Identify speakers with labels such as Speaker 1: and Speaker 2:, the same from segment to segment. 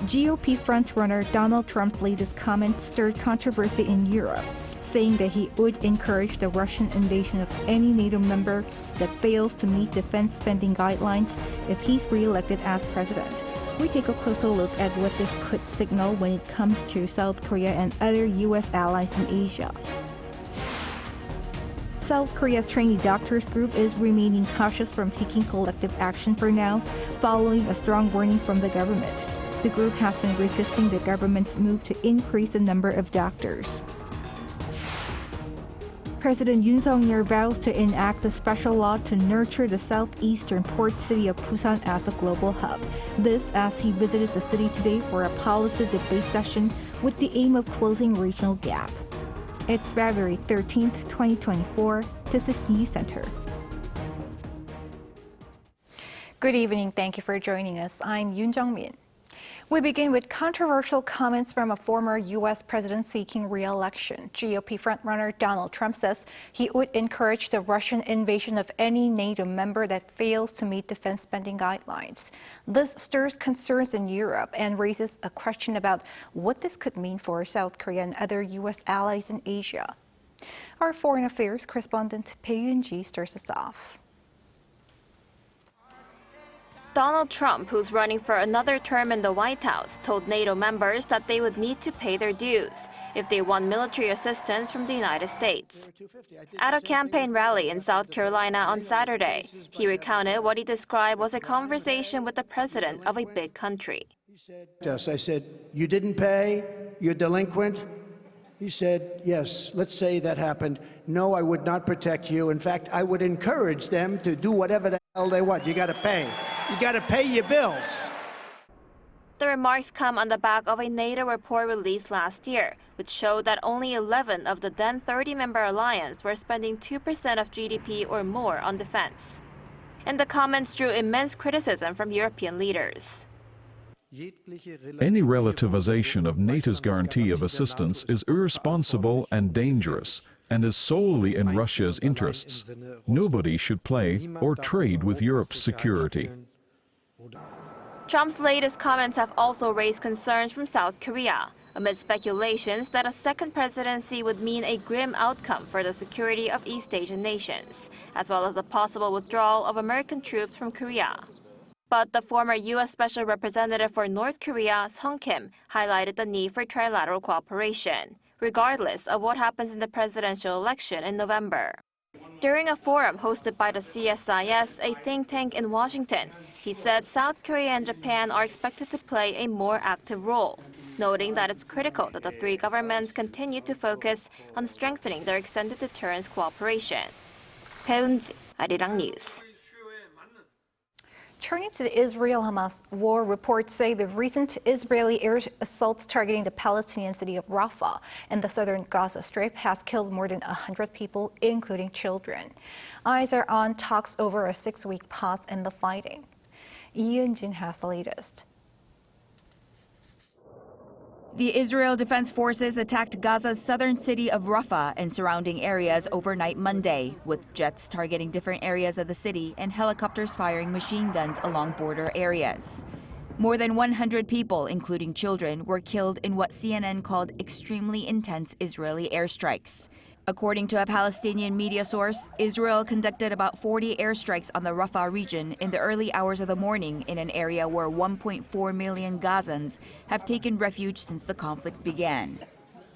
Speaker 1: GOP frontrunner Donald Trump's latest comments stirred controversy in Europe, saying that he would encourage the Russian invasion of any NATO member that fails to meet defense spending guidelines if he's re-elected as president. We take a closer look at what this could signal when it comes to South Korea and other U.S. allies in Asia. South Korea's trainee doctors group is remaining cautious from taking collective action for now, following a strong warning from the government. The group has been resisting the government's move to increase the number of doctors. President Yoon vows to enact a special law to nurture the southeastern port city of Busan as a global hub. This as he visited the city today for a policy debate session with the aim of closing regional gap. It's February 13th, 2024. This is Newscenter. Good evening. Thank you for joining us. I'm Yoon Jung-min. We begin with controversial comments from a former U.S. president seeking re-election. GOP frontrunner Donald Trump says he would encourage the Russian invasion of any NATO member that fails to meet defense spending guidelines. This stirs concerns in Europe and raises a question about what this could mean for South Korea and other U.S. allies in Asia. Our foreign affairs correspondent Bae Yoon-ji starts us off.
Speaker 2: Donald Trump, who's running for another term in the White House, told NATO members that they would need to pay their dues if they want military assistance from the United States. At a campaign rally in South Carolina on Saturday, he recounted what he described as a conversation with the president of a big country.
Speaker 3: I said, "You didn't pay? You're delinquent?" He said, "Yes, let's say that happened. No, I would not protect you. In fact, I would encourage them to do whatever the hell they want. You got to pay. You got to pay your bills."
Speaker 2: The remarks come on the back of a NATO report released last year, which showed that only 11 of the then 30-member alliance were spending 2% of GDP or more on defense. And the comments drew immense criticism from European leaders.
Speaker 4: Any relativization of NATO's guarantee of assistance is irresponsible and dangerous, and is solely in Russia's interests. Nobody should play or trade with Europe's security.
Speaker 2: Trump's latest comments have also raised concerns from South Korea, amid speculations that a second presidency would mean a grim outcome for the security of East Asian nations, as well as a possible withdrawal of American troops from Korea. But the former U.S. Special Representative for North Korea, Sung Kim, highlighted the need for trilateral cooperation, regardless of what happens in the presidential election in November. During a forum hosted by the CSIS, a think tank in Washington, he said South Korea and Japan are expected to play a more active role, noting that it's critical that the three governments continue to focus on strengthening their extended deterrence cooperation. Bae Yoon-ji, Arirang News.
Speaker 1: Turning to the Israel-Hamas war, reports say the recent Israeli air assaults targeting the Palestinian city of Rafah in the southern Gaza Strip has killed more than 100 people, including children. Eyes are on talks over a 6-week pause in the fighting. Lee Kang-in has the latest.
Speaker 5: The Israel Defense Forces attacked Gaza's southern city of Rafah and surrounding areas overnight Monday, with jets targeting different areas of the city and helicopters firing machine guns along border areas. More than 100 people, including children, were killed in what CNN called extremely intense Israeli airstrikes. According to a Palestinian media source, Israel conducted about 40 airstrikes on the Rafah region in the early hours of the morning in an area where 1.4 million Gazans have taken refuge since the conflict began.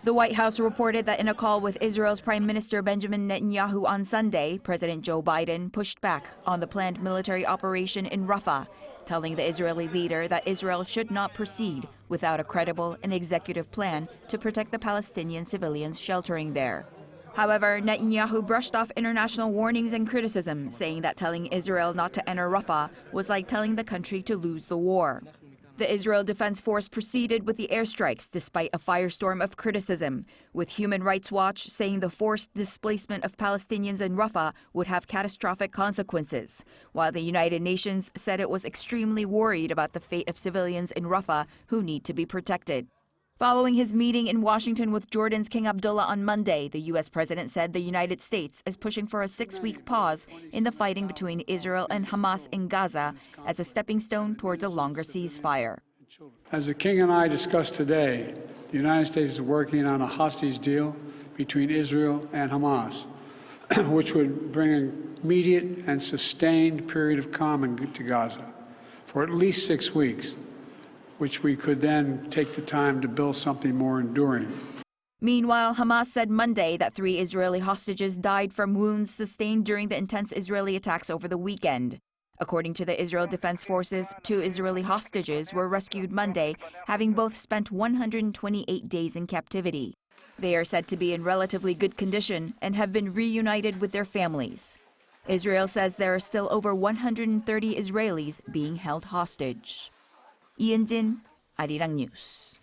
Speaker 5: The White House reported that in a call with Israel's Prime Minister Benjamin Netanyahu on Sunday, President Joe Biden pushed back on the planned military operation in Rafah, telling the Israeli leader that Israel should not proceed without a credible and executive plan to protect the Palestinian civilians sheltering there. However, Netanyahu brushed off international warnings and criticism, saying that telling Israel not to enter Rafah was like telling the country to lose the war. The Israel Defense Force proceeded with the airstrikes despite a firestorm of criticism, with Human Rights Watch saying the forced displacement of Palestinians in Rafah would have catastrophic consequences, while the United Nations said it was extremely worried about the fate of civilians in Rafah who need to be protected. Following his meeting in Washington with Jordan's King Abdullah on Monday, the U.S. president said the United States is pushing for a 6-week pause in the fighting between Israel and Hamas in Gaza as a stepping stone towards a longer ceasefire.
Speaker 6: As the King and I discussed today, the United States is working on a hostage deal between Israel and Hamas, which would bring an immediate and sustained period of calm to Gaza for at least 6 weeks, which we could then take the time to build something more enduring.
Speaker 5: Meanwhile, Hamas said Monday that 3 Israeli hostages died from wounds sustained during the intense Israeli attacks over the weekend. According to the Israel Defense Forces, 2 Israeli hostages were rescued Monday, having both spent 128 days in captivity. They are said to be in relatively good condition and have been reunited with their families. Israel says there are still over 130 Israelis being held hostage. 이은진, Arirang News.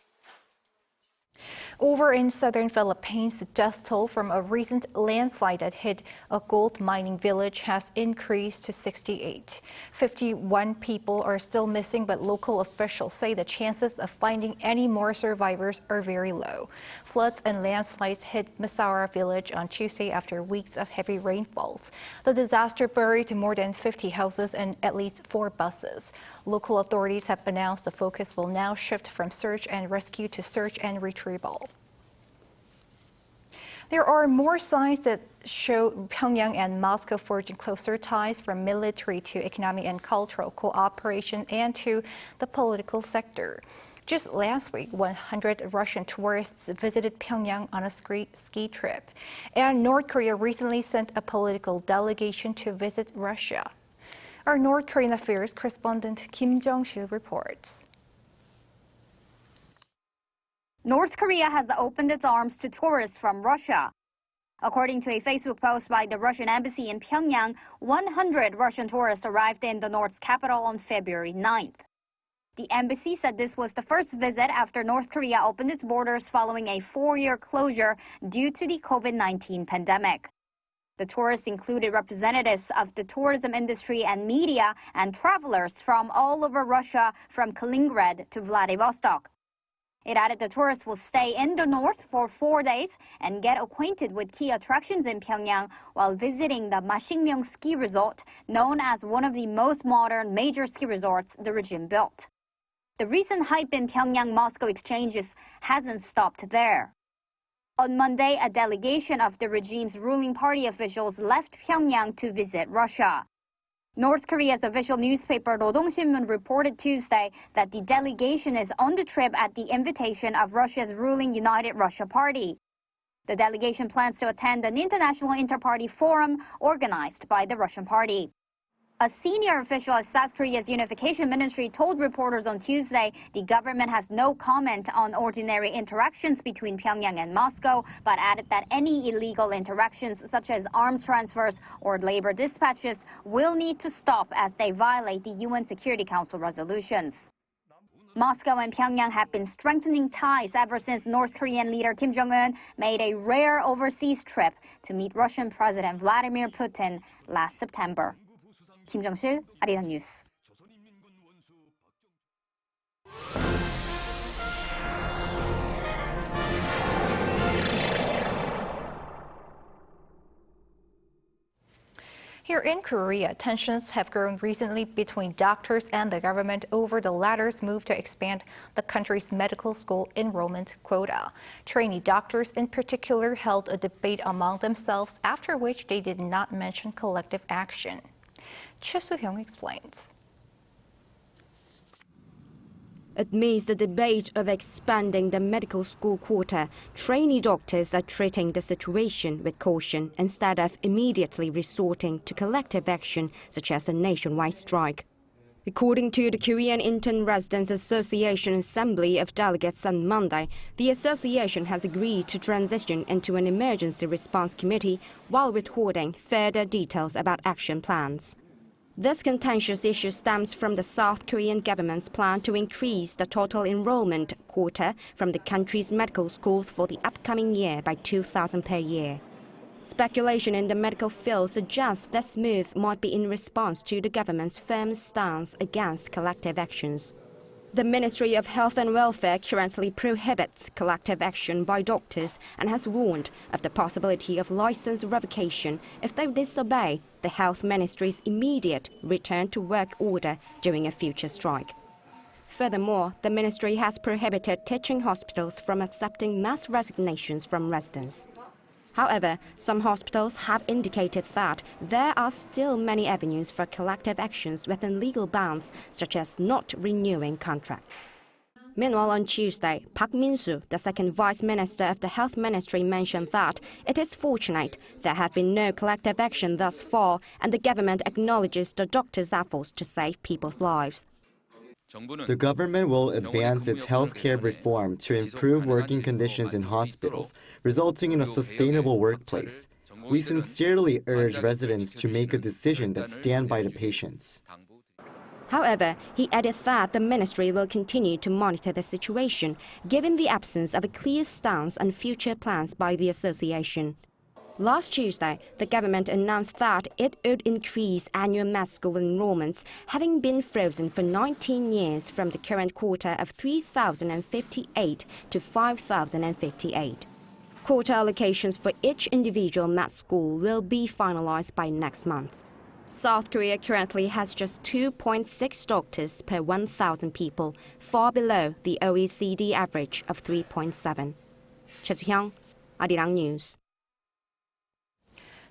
Speaker 1: Over in southern Philippines, the death toll from a recent landslide that hit a gold mining village has increased to 68. 51 people are still missing, but local officials say the chances of finding any more survivors are very low. Floods and landslides hit Masara village on Tuesday after weeks of heavy rainfalls. The disaster buried more than 50 houses and at least 4 buses. Local authorities have announced the focus will now shift from search and rescue to search and retrieval. There are more signs that show Pyongyang and Moscow forging closer ties from military to economic and cultural cooperation and to the political sector. Just last week, 100 Russian tourists visited Pyongyang on a ski trip. And North Korea recently sent a political delegation to visit Russia. Our North Korean affairs correspondent Kim Jong-sil reports.
Speaker 7: North Korea has opened its arms to tourists from Russia. According to a Facebook post by the Russian embassy in Pyongyang, 100 Russian tourists arrived in the North's capital on February 9th. The embassy said this was the first visit after North Korea opened its borders following a 4-year closure due to the COVID-19 pandemic. The tourists included representatives of the tourism industry and media and travelers from all over Russia, from Kaliningrad to Vladivostok. It added the tourists will stay in the north for 4 days and get acquainted with key attractions in Pyongyang while visiting the Masikmyeong ski resort, known as one of the most modern major ski resorts the regime built. The recent hype in Pyongyang-Moscow exchanges hasn't stopped there. On Monday, a delegation of the regime's ruling party officials left Pyongyang to visit Russia. North Korea's official newspaper Rodong-Sinmun reported Tuesday that the delegation is on the trip at the invitation of Russia's ruling United Russia Party. The delegation plans to attend an international inter-party forum organized by the Russian party. A senior official at South Korea's unification ministry told reporters on Tuesday the government has no comment on ordinary interactions between Pyongyang and Moscow, but added that any illegal interactions such as arms transfers or labor dispatches will need to stop as they violate the UN Security Council resolutions. Moscow and Pyongyang have been strengthening ties ever since North Korean leader Kim Jong-un made a rare overseas trip to meet Russian President Vladimir Putin last September. Kim Jong-sil, Arirang News.
Speaker 1: Here in Korea, tensions have grown recently between doctors and the government over the latter's move to expand the country's medical school enrollment quota. Trainee doctors in particular held a debate among themselves, after which they did not mention collective action. Choi Soo-hyung explains.
Speaker 8: Amidst the debate of expanding the medical school quota, trainee doctors are treating the situation with caution instead of immediately resorting to collective action such as a nationwide strike. According to the Korean Intern Residents Association Assembly of Delegates on Monday, the association has agreed to transition into an emergency response committee while withholding further details about action plans. This contentious issue stems from the South Korean government's plan to increase the total enrollment quota from the country's medical schools for the upcoming year by 2,000 per year. Speculation in the medical field suggests this move might be in response to the government's firm stance against collective actions. The Ministry of Health and Welfare currently prohibits collective action by doctors and has warned of the possibility of license revocation if they disobey the Health Ministry's immediate return to work order during a future strike. Furthermore, the ministry has prohibited teaching hospitals from accepting mass resignations from residents. However, some hospitals have indicated that there are still many avenues for collective actions within legal bounds, such as not renewing contracts. Meanwhile, on Tuesday, Park Min-soo, the second vice minister of the health ministry, mentioned that it is fortunate there have been no collective action thus far, and the government acknowledges the doctors' efforts to save people's lives.
Speaker 9: The government will advance its healthcare reform to improve working conditions in hospitals, resulting in a sustainable workplace. We sincerely urge residents to make a decision that stands by the patients.
Speaker 8: However, he added that the ministry will continue to monitor the situation, given the absence of a clear stance on future plans by the association. Last Tuesday, the government announced that it would increase annual mass school enrollments, having been frozen for 19 years from the current quota of 3,058 to 5,058. Quota allocations for each individual mass school will be finalized by next month. South Korea currently has just 2.6 doctors per 1,000 people, far below the OECD average of 3.7. Choi Soo-hyung, Arirang News.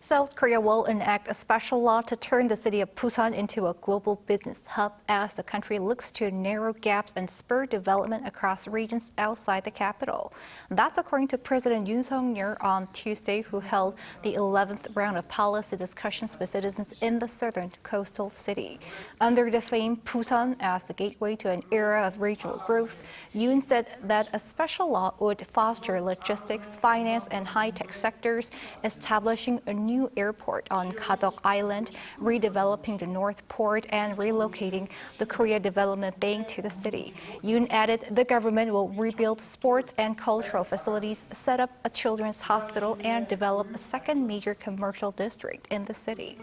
Speaker 1: South Korea will enact a special law to turn the city of Busan into a global business hub as the country looks to narrow gaps and spur development across regions outside the capital. That's according to President Yoon on Tuesday, who held the 11th round of policy discussions with citizens in the southern coastal city. Under the theme Busan as the gateway to an era of regional growth, Yoon said that a special law would foster logistics, finance, and high-tech sectors, establishing a new airport on Kadok Island, redeveloping the North Port, and relocating the Korea Development Bank to the city. Yoon added the government will rebuild sports and cultural facilities, set up a children's hospital, and develop a second major commercial district in the city.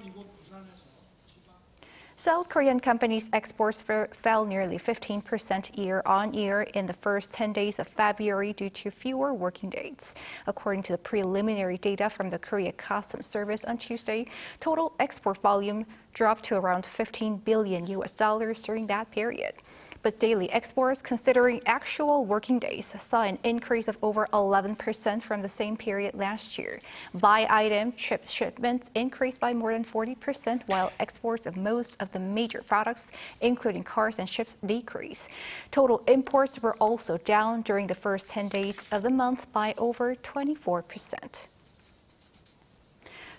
Speaker 1: South Korean companies' exports fell nearly 15% year-on-year in the first 10 days of February due to fewer working days. According to the preliminary data from the Korea Customs Service on Tuesday, total export volume dropped to around $15 billion during that period. But daily exports, considering actual working days, saw an increase of over 11% from the same period last year. By item, chip shipments increased by more than 40%, while exports of most of the major products, including cars and ships, decreased. Total imports were also down during the first 10 days of the month by over 24%.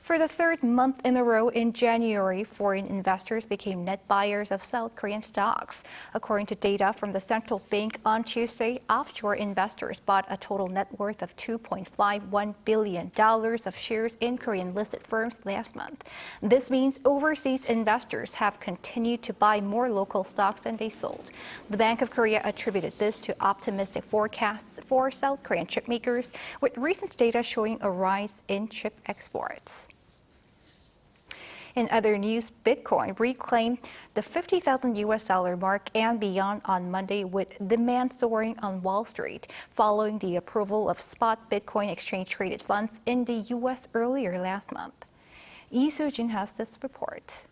Speaker 1: For the third month in a row in January, foreign investors became net buyers of South Korean stocks. According to data from the central bank on Tuesday, offshore investors bought a total net worth of $2.51 billion of shares in Korean listed firms last month. This means overseas investors have continued to buy more local stocks than they sold. The Bank of Korea attributed this to optimistic forecasts for South Korean chip makers, with recent data showing a rise in chip exports. In other news, Bitcoin reclaimed the $50,000 mark and beyond on Monday, with demand soaring on Wall Street following the approval of spot Bitcoin exchange-traded funds in the U.S. earlier last month. Lee Soo-jin has this report.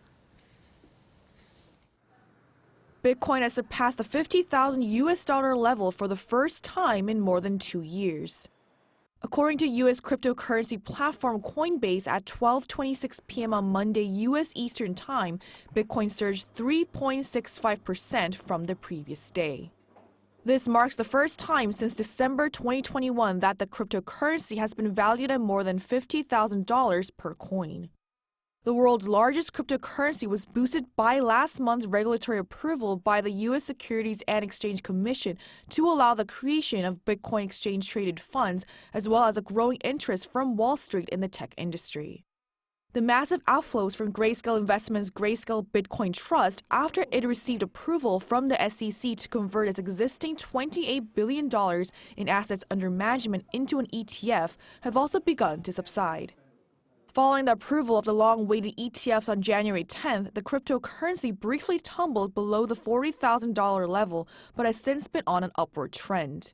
Speaker 10: Bitcoin has surpassed the $50,000 level for the first time in more than 2 years. According to U.S. cryptocurrency platform Coinbase, at 12:26 p.m. on Monday U.S. Eastern Time, Bitcoin surged 3.65% from the previous day. This marks the first time since December 2021 that the cryptocurrency has been valued at more than $50,000 per coin. The world's largest cryptocurrency was boosted by last month's regulatory approval by the U.S. Securities and Exchange Commission to allow the creation of Bitcoin exchange-traded funds, as well as a growing interest from Wall Street in the tech industry. The massive outflows from Grayscale Investments' Grayscale Bitcoin Trust after it received approval from the SEC to convert its existing $28 billion in assets under management into an ETF have also begun to subside. Following the approval of the long-awaited ETFs on January 10th, the cryptocurrency briefly tumbled below the $40,000 level, but has since been on an upward trend.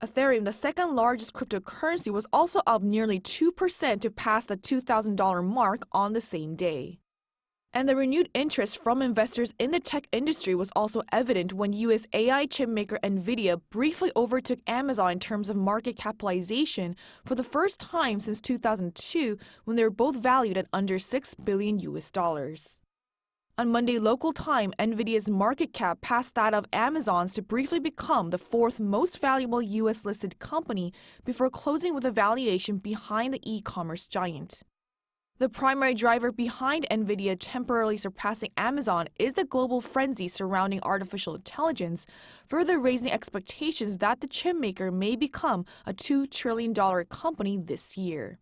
Speaker 10: Ethereum, the second largest cryptocurrency, was also up nearly 2% to pass the $2,000 mark on the same day. And the renewed interest from investors in the tech industry was also evident when U.S. AI chipmaker NVIDIA briefly overtook Amazon in terms of market capitalization for the first time since 2002, when they were both valued at under $6 billion. On Monday local time, NVIDIA's market cap passed that of Amazon's to briefly become the fourth most valuable U.S.-listed company before closing with a valuation behind the e-commerce giant. The primary driver behind NVIDIA temporarily surpassing Amazon is the global frenzy surrounding artificial intelligence, further raising expectations that the chipmaker may become a $2 trillion company this year.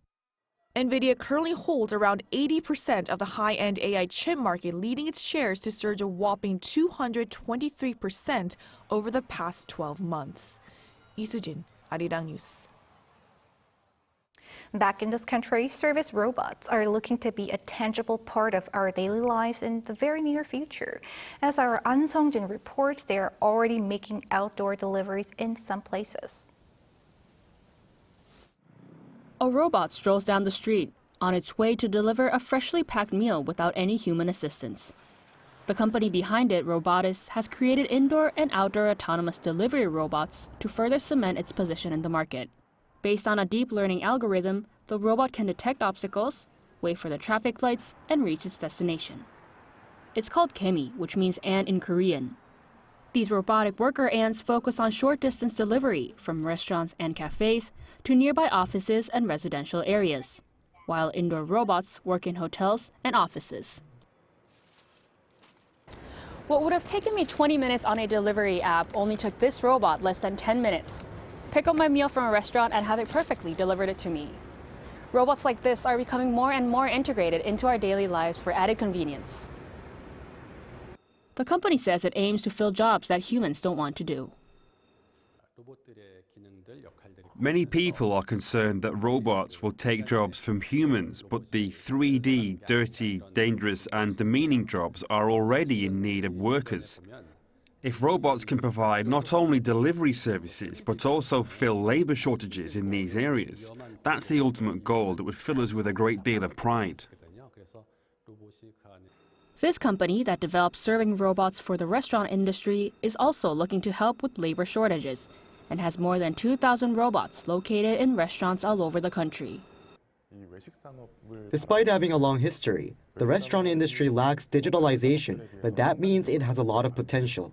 Speaker 10: NVIDIA currently holds around 80% of the high-end AI chip market, leading its shares to surge a whopping 223% over the past 12 months. Lee Soo-jin, Arirang News.
Speaker 1: Back in this country, service robots are looking to be a tangible part of our daily lives in the very near future. As our An Sung-jin reports, they are already making outdoor deliveries in some places.
Speaker 11: A robot strolls down the street, on its way to deliver a freshly packed meal without any human assistance. The company behind it, Robotics, has created indoor and outdoor autonomous delivery robots to further cement its position in the market. Based on a deep learning algorithm, the robot can detect obstacles, wait for the traffic lights, and reach its destination. It's called Kemi, which means ant in Korean. These robotic worker ants focus on short-distance delivery from restaurants and cafes to nearby offices and residential areas, while indoor robots work in hotels and offices. What would have taken me 20 minutes on a delivery app only took this robot less than 10 minutes. Pick up my meal from a restaurant and have it perfectly delivered it to me. Robots like this are becoming more and more integrated into our daily lives for added convenience. The company says it aims to fill jobs that humans don't want to do.
Speaker 12: Many people are concerned that robots will take jobs from humans, but the 3D, dirty, dangerous and demeaning jobs are already in need of workers. If robots can provide not only delivery services, but also fill labor shortages in these areas, that's the ultimate goal that would fill us with a great deal of pride.
Speaker 11: This company that develops serving robots for the restaurant industry is also looking to help with labor shortages and has more than 2,000 robots located in restaurants all over the country.
Speaker 9: Despite having a long history, the restaurant industry lacks digitalization, but that means it has a lot of potential.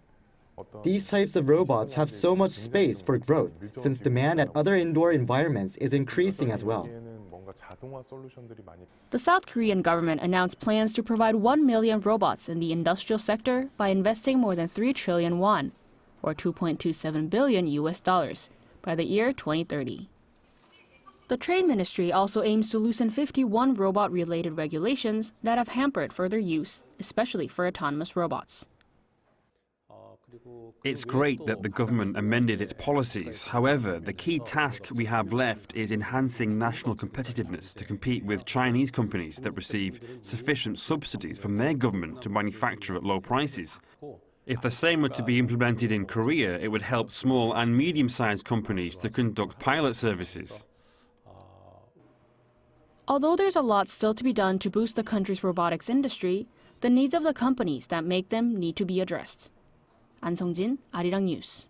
Speaker 9: These types of robots have so much space for growth since demand at other indoor environments is increasing as well.
Speaker 11: The South Korean government announced plans to provide 1 million robots in the industrial sector by investing more than 3 trillion won, or $2.27 billion by the year 2030. The Trade Ministry also aims to loosen 51 robot-related regulations that have hampered further use, especially for autonomous robots.
Speaker 12: It's great that the government amended its policies. However, the key task we have left is enhancing national competitiveness to compete with Chinese companies that receive sufficient subsidies from their government to manufacture at low prices. If the same were to be implemented in Korea, it would help small and medium-sized companies to conduct pilot services.
Speaker 11: Although there's a lot still to be done to boost the country's robotics industry, the needs of the companies that make them need to be addressed. An Sung-jin, Arirang News.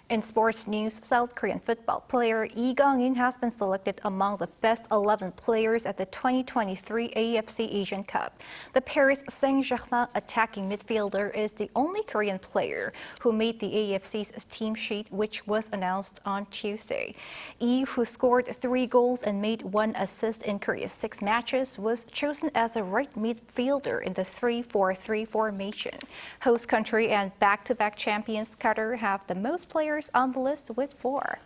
Speaker 1: In sports news, South Korean football player Lee Kang-in has been selected among the best 11 players at the 2023 AFC Asian Cup. The Paris Saint-Germain attacking midfielder is the only Korean player who made the AFC's team sheet, which was announced on Tuesday. Lee, who scored 3 goals and made 1 assist in Korea's 6 matches, was chosen as a right midfielder in the 3-4-3 formation. Host country and back-to-back champions Qatar have the most players on the list with 4.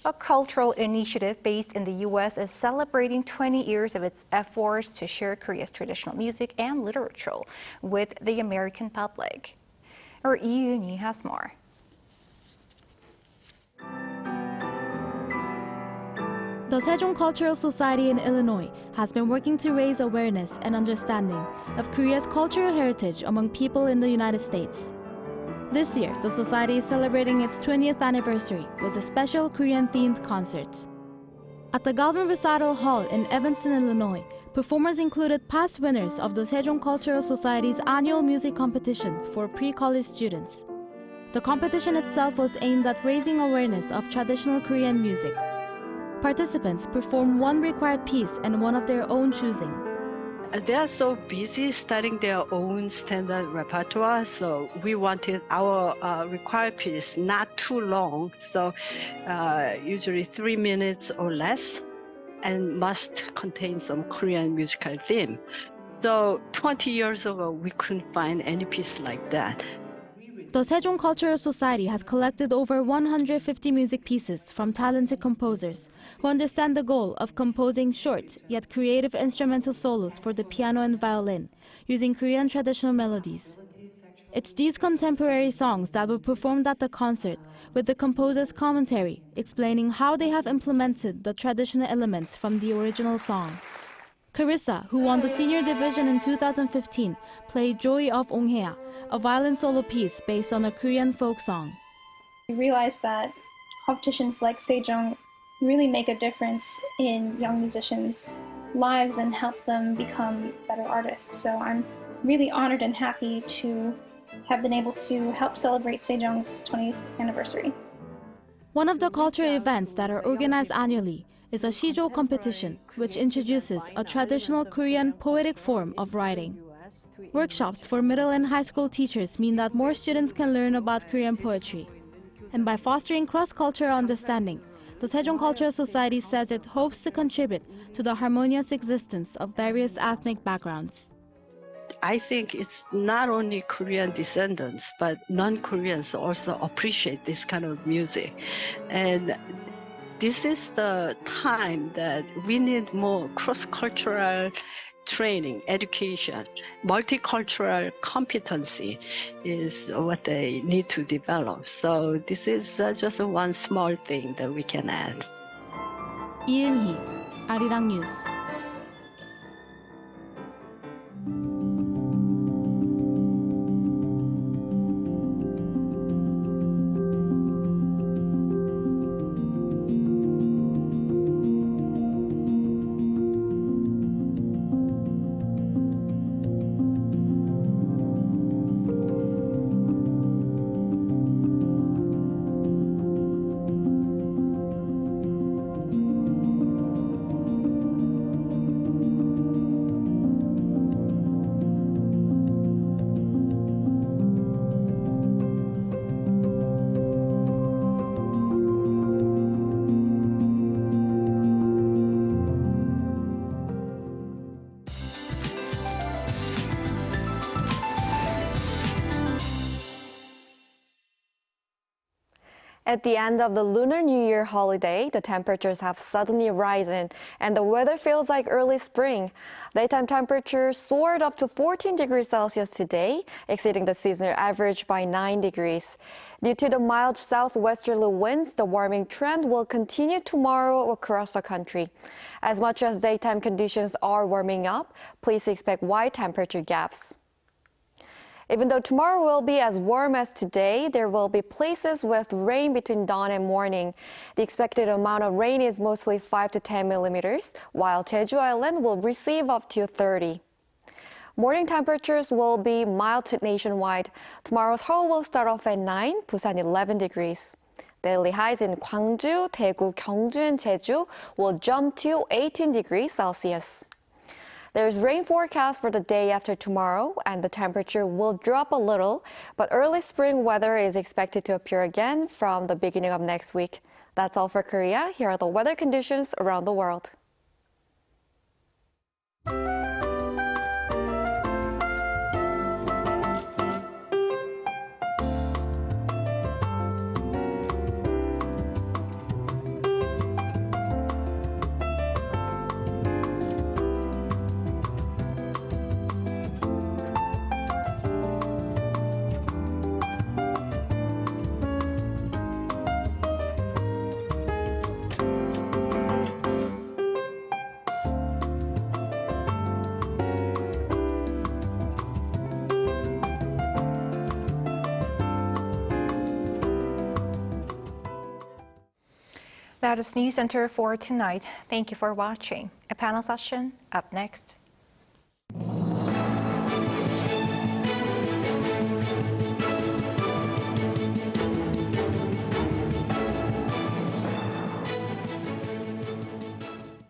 Speaker 1: A cultural initiative based in the U.S. is celebrating 20 years of its efforts to share Korea's traditional music and literature with the American public. Our Yoon has more.
Speaker 13: The Sejong Cultural Society in Illinois has been working to raise awareness and understanding of Korea's cultural heritage among people in the United States. This year, the society is celebrating its 20th anniversary with a special Korean-themed concert. At the Galvin Recital Hall in Evanston, Illinois, performers included past winners of the Sejong Cultural Society's annual music competition for pre-college students. The competition itself was aimed at raising awareness of traditional Korean music. Participants performed one required piece and one of their own choosing.
Speaker 14: They are so busy studying their own standard repertoire, so we wanted our required piece not too long, so usually 3 minutes or less, and must contain some Korean musical theme. So 20 years ago, we couldn't find any piece like that.
Speaker 13: The Sejong Cultural Society has collected over 150 music pieces from talented composers who understand the goal of composing short yet creative instrumental solos for the piano and violin using Korean traditional melodies. It's these contemporary songs that were performed at the concert, with the composer's commentary explaining how they have implemented the traditional elements from the original song. Carissa, who won the senior division in 2015, played Joy of Onghea, a violin solo piece based on a Korean folk song.
Speaker 15: We realized that competitions like Sejong really make a difference in young musicians' lives and help them become better artists. So I'm really honored and happy to have been able to help celebrate Sejong's 20th anniversary.
Speaker 13: One of the cultural events that are organized annually is a Shijo competition, which introduces a traditional Korean poetic form of writing. Workshops for middle and high school teachers mean that more students can learn about Korean poetry. And by fostering cross-cultural understanding, the Sejong Cultural Society says it hopes to contribute to the harmonious existence of various ethnic backgrounds.
Speaker 14: I think it's not only Korean descendants, but non-Koreans also appreciate this kind of music. And this is the time that we need more cross-cultural training, education. Multicultural competency is what they need to develop. So this is just one small thing that we can add.
Speaker 13: Yoon, Arirang News.
Speaker 16: At the end of the Lunar New Year holiday, the temperatures have suddenly risen and the weather feels like early spring. Daytime temperatures soared up to 14 degrees Celsius today, exceeding the seasonal average by 9 degrees. Due to the mild southwesterly winds, the warming trend will continue tomorrow across the country. As much as daytime conditions are warming up, please expect wide temperature gaps. Even though tomorrow will be as warm as today, there will be places with rain between dawn and morning. The expected amount of rain is mostly 5 to 10 millimeters, while Jeju Island will receive up to 30. Morning temperatures will be mild nationwide. Tomorrow's Seoul will start off at 9, Busan 11 degrees. Daily highs in Gwangju, Daegu, Gyeongju, and Jeju will jump to 18 degrees Celsius. There's rain forecast for the day after tomorrow, and the temperature will drop a little, but early spring weather is expected to appear again from the beginning of next week. That's all for Korea. Here are the weather conditions around the world.
Speaker 1: That is Newscenter for tonight. Thank you for watching. A panel session up next.